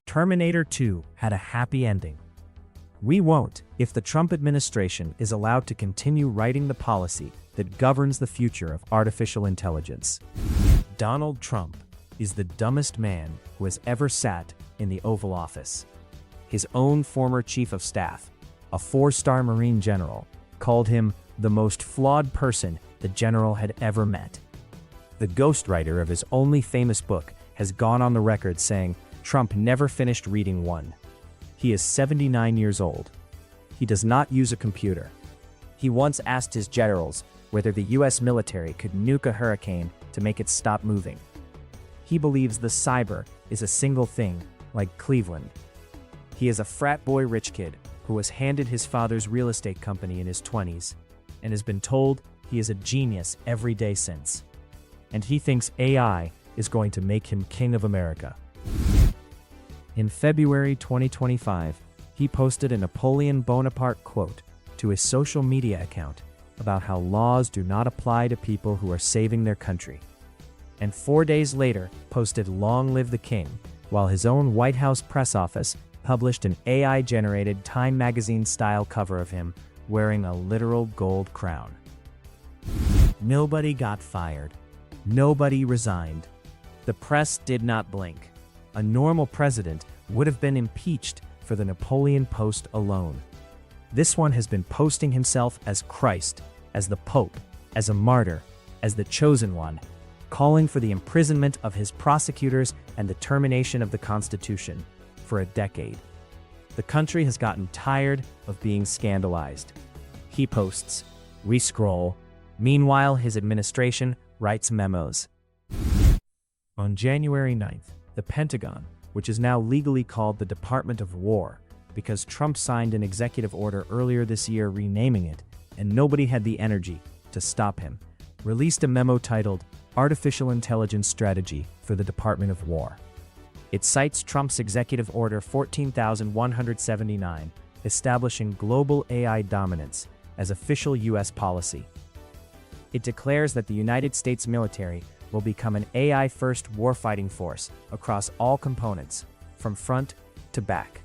Terminator 2 had a happy ending. We won't if the Trump administration is allowed to continue writing the policy that governs the future of artificial intelligence. Donald Trump is the dumbest man who has ever sat in the Oval Office. His own former chief of staff, a 4-star Marine general, called him the most flawed person the general had ever met. The ghostwriter of his only famous book has gone on the record saying Trump never finished reading one. He is 79 years old. He does not use a computer. He once asked his generals whether the US military could nuke a hurricane to make it stop moving. He believes the cyber is a single thing, like Cleveland. He is a frat boy rich kid who was handed his father's real estate company in his 20s and has been told he is a genius every day since. And he thinks AI is going to make him king of America. In February 2025, he posted a Napoleon Bonaparte quote to his social media account about how laws do not apply to people who are saving their country. And 4 days later, posted "Long Live the King," while his own White House press office published an AI-generated Time magazine-style cover of him wearing a literal gold crown. Nobody got fired. Nobody resigned. The press did not blink. A normal president would have been impeached for the Napoleon post alone. This one has been posting himself as Christ, as the Pope, as a martyr, as the chosen one, calling for the imprisonment of his prosecutors and the termination of the Constitution for a decade. The country has gotten tired of being scandalized. He posts, we scroll. Meanwhile, his administration writes memos. On January 9th, the Pentagon, which is now legally called the Department of War, because Trump signed an executive order earlier this year renaming it, and nobody had the energy to stop him, released a memo titled Artificial Intelligence Strategy for the Department of War. It cites Trump's Executive Order 14,179, establishing global AI dominance as official U.S. policy. It declares that the United States military will become an AI-first warfighting force across all components, from front to back.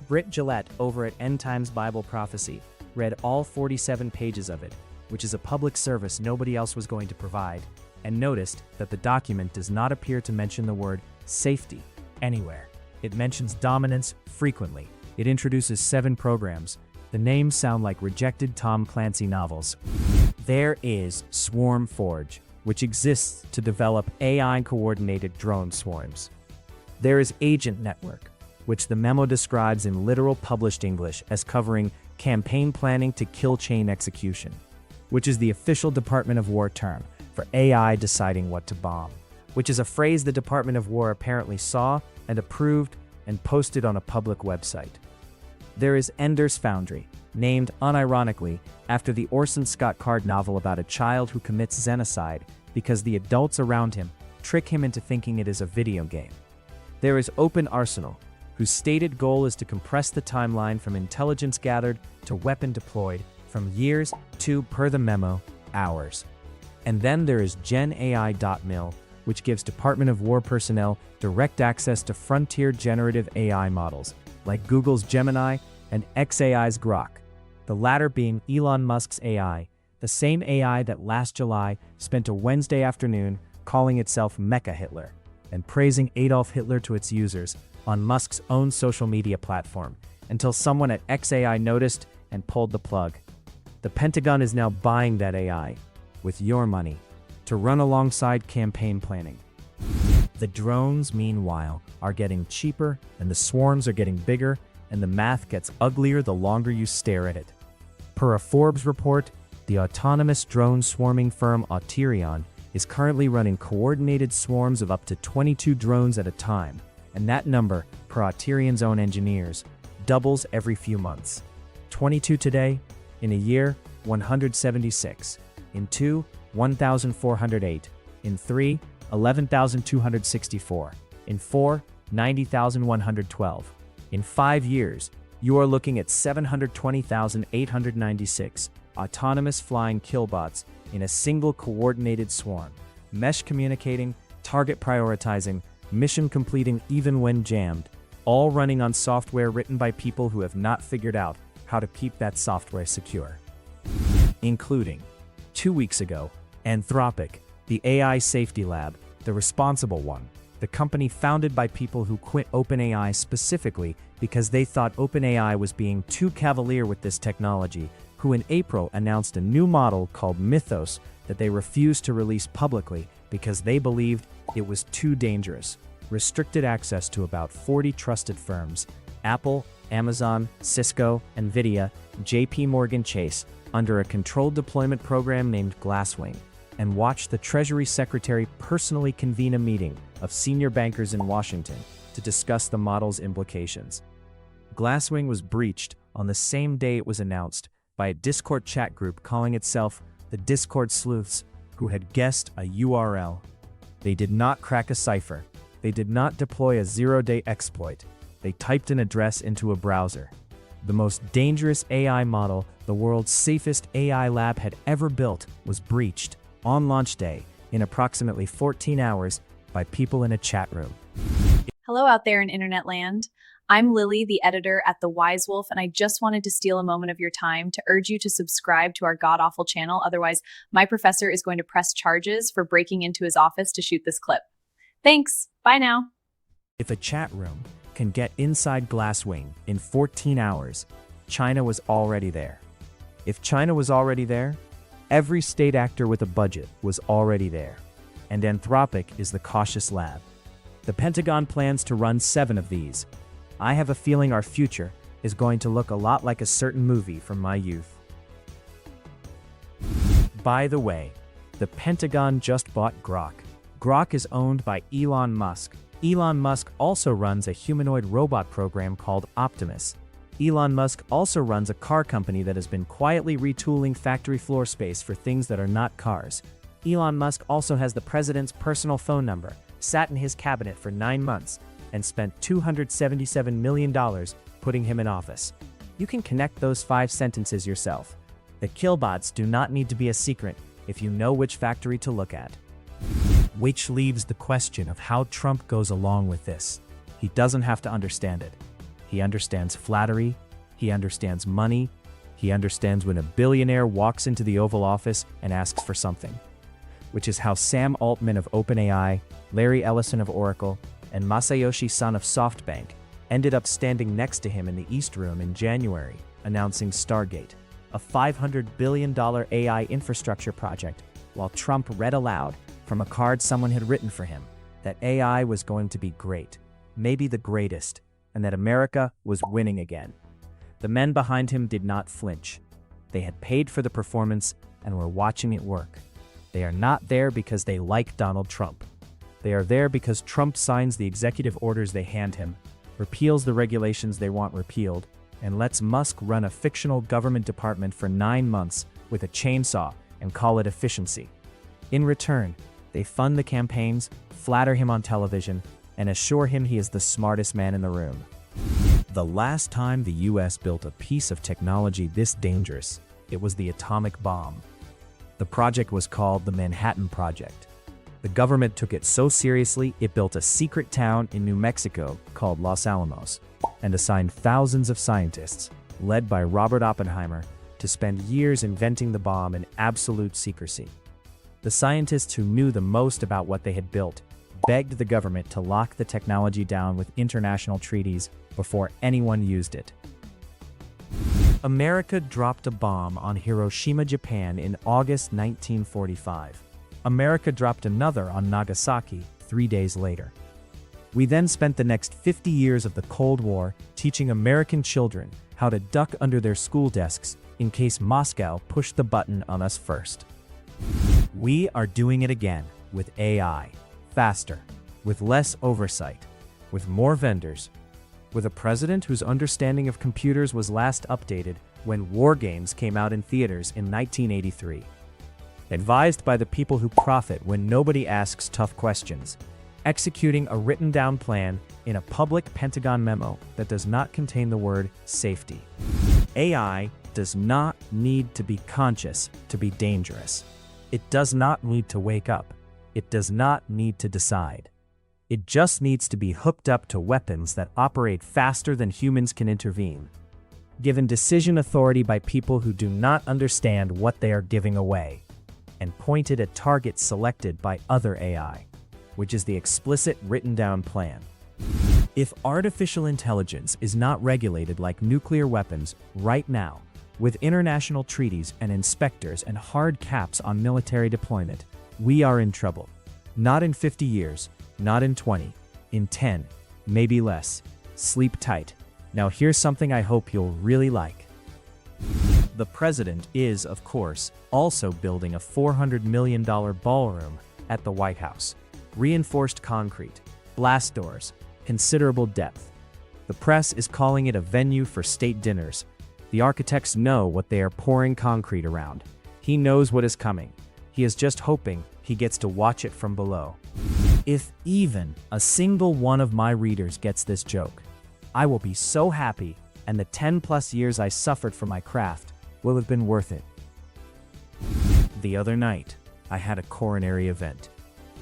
Britt Gillette over at End Times Bible Prophecy read all 47 pages of it, which is a public service nobody else was going to provide, and noticed that the document does not appear to mention the word safety anywhere. It mentions dominance frequently. It introduces 7 programs. The names sound like rejected Tom Clancy novels. There is Swarm Forge, which exists to develop AI-coordinated drone swarms. There is Agent Network, which the memo describes in literal published English as covering campaign planning to kill chain execution, which is the official Department of War term for AI deciding what to bomb, which is a phrase the Department of War apparently saw and approved and posted on a public website. There is Ender's Foundry, named unironically after the Orson Scott Card novel about a child who commits xenocide because the adults around him trick him into thinking it is a video game. There is Open Arsenal, whose stated goal is to compress the timeline from intelligence gathered to weapon deployed from years to, per the memo, hours. And then there is GenAI.mil, which gives Department of War personnel direct access to frontier generative AI models, like Google's Gemini and xAI's Grok, the latter being Elon Musk's AI, the same AI that last July spent a Wednesday afternoon calling itself Mecha Hitler and praising Adolf Hitler to its users on Musk's own social media platform, until someone at xAI noticed and pulled the plug. The Pentagon is now buying that AI, with your money, to run alongside campaign planning. The drones, meanwhile, are getting cheaper, and the swarms are getting bigger, and the math gets uglier the longer you stare at it. Per a Forbes report, the autonomous drone swarming firm Auterion is currently running coordinated swarms of up to 22 drones at a time, and that number, per Auterion's own engineers, doubles every few months. 22 today, in a year, 176, in 2, 1,408, in 3, 11,264, in 4, 90,112. In 5 years, you are looking at 720,896 autonomous flying killbots in a single coordinated swarm, mesh communicating, target prioritizing, mission completing even when jammed, all running on software written by people who have not figured out how to keep that software secure. Including, 2 weeks ago, Anthropic, the AI safety lab, the responsible one, the company founded by people who quit OpenAI specifically because they thought OpenAI was being too cavalier with this technology, who in April announced a new model called Mythos that they refused to release publicly because they believed it was too dangerous. Restricted access to about 40 trusted firms, Apple, Amazon, Cisco, NVIDIA, JP Morgan Chase, under a controlled deployment program named Glasswing, and watched the Treasury Secretary personally convene a meeting of senior bankers in Washington to discuss the model's implications. Glasswing was breached on the same day it was announced by a Discord chat group calling itself the Discord Sleuths, who had guessed a URL. They did not crack a cipher. They did not deploy a zero-day exploit. They typed an address into a browser. The most dangerous AI model the world's safest AI lab had ever built was breached on launch day in approximately 14 hours by people in a chat room. Hello out there in internet land. I'm Lily, the editor at The Wise Wolf, and I just wanted to steal a moment of your time to urge you to subscribe to our god-awful channel. Otherwise, my professor is going to press charges for breaking into his office to shoot this clip. Thanks. Bye now. If a chat room can get inside Glasswing in 14 hours, China was already there. If China was already there, every state actor with a budget was already there. And Anthropic is the cautious lab. The Pentagon plans to run 7 of these. I have a feeling our future is going to look a lot like a certain movie from my youth. By the way, the Pentagon just bought Grok. Grok is owned by Elon Musk. Elon Musk also runs a humanoid robot program called Optimus. Elon Musk also runs a car company that has been quietly retooling factory floor space for things that are not cars. Elon Musk also has the president's personal phone number, sat in his cabinet for 9 months, and spent $277 million putting him in office. You can connect those 5 sentences yourself. The Killbots do not need to be a secret if you know which factory to look at. Which leaves the question of how Trump goes along with this. He doesn't have to understand it. He understands flattery, he understands money, he understands when a billionaire walks into the Oval Office and asks for something. Which is how Sam Altman of OpenAI, Larry Ellison of Oracle, and Masayoshi Son of SoftBank ended up standing next to him in the East Room in January, announcing Stargate, a $500 billion AI infrastructure project, while Trump read aloud from a card someone had written for him that AI was going to be great, maybe the greatest, and that America was winning again. The men behind him did not flinch. They had paid for the performance and were watching it work. They are not there because they like Donald Trump. They are there because Trump signs the executive orders they hand him, repeals the regulations they want repealed, and lets Musk run a fictional government department for 9 months with a chainsaw and call it efficiency. In return, they fund the campaigns, flatter him on television, and assure him he is the smartest man in the room. The last time the US built a piece of technology this dangerous, it was the atomic bomb. The project was called the Manhattan Project. The government took it so seriously it built a secret town in New Mexico called Los Alamos and assigned thousands of scientists, led by Robert Oppenheimer, to spend years inventing the bomb in absolute secrecy. The scientists who knew the most about what they had built begged the government to lock the technology down with international treaties before anyone used it. America dropped a bomb on Hiroshima, Japan in August 1945. America dropped another on Nagasaki 3 days later. We then spent the next 50 years of the Cold War teaching American children how to duck under their school desks in case Moscow pushed the button on us first. We are doing it again with AI, faster, with less oversight, with more vendors, with a president whose understanding of computers was last updated when War Games came out in theaters in 1983. Advised by the people who profit when nobody asks tough questions, executing a written-down plan in a public Pentagon memo that does not contain the word safety. AI does not need to be conscious to be dangerous. It does not need to wake up. It does not need to decide. It just needs to be hooked up to weapons that operate faster than humans can intervene. Given decision authority by people who do not understand what they are giving away, and pointed at targets selected by other AI, which is the explicit written down plan. If artificial intelligence is not regulated like nuclear weapons right now, with international treaties and inspectors and hard caps on military deployment, we are in trouble. Not in 50 years, not in 20, in 10, maybe less. Sleep tight. Now here's something I hope you'll really like. The president is, of course, also building a $400 million ballroom at the White House. Reinforced concrete, blast doors, considerable depth. The press is calling it a venue for state dinners. The architects know what they are pouring concrete around. He knows what is coming. He is just hoping he gets to watch it from below. If even a single one of my readers gets this joke, I will be so happy, and the 10+ years I suffered for my craft will have been worth it. The other night, I had a coronary event.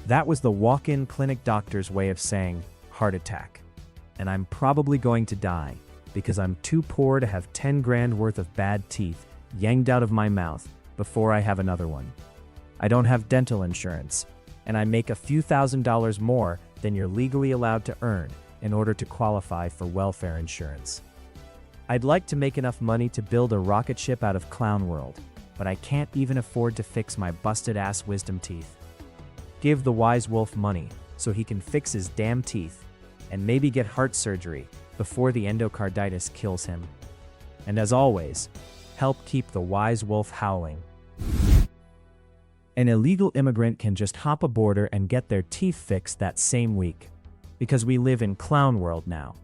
That was the walk-in clinic doctor's way of saying heart attack. And I'm probably going to die because I'm too poor to have 10 grand worth of bad teeth yanked out of my mouth before I have another one. I don't have dental insurance, and I make a few $1,000s more than you're legally allowed to earn in order to qualify for welfare insurance. I'd like to make enough money to build a rocket ship out of Clown World, but I can't even afford to fix my busted-ass wisdom teeth. Give the wise wolf money so he can fix his damn teeth and maybe get heart surgery before the endocarditis kills him. And as always, help keep the wise wolf howling. An illegal immigrant can just hop a border and get their teeth fixed that same week, because we live in Clown World now.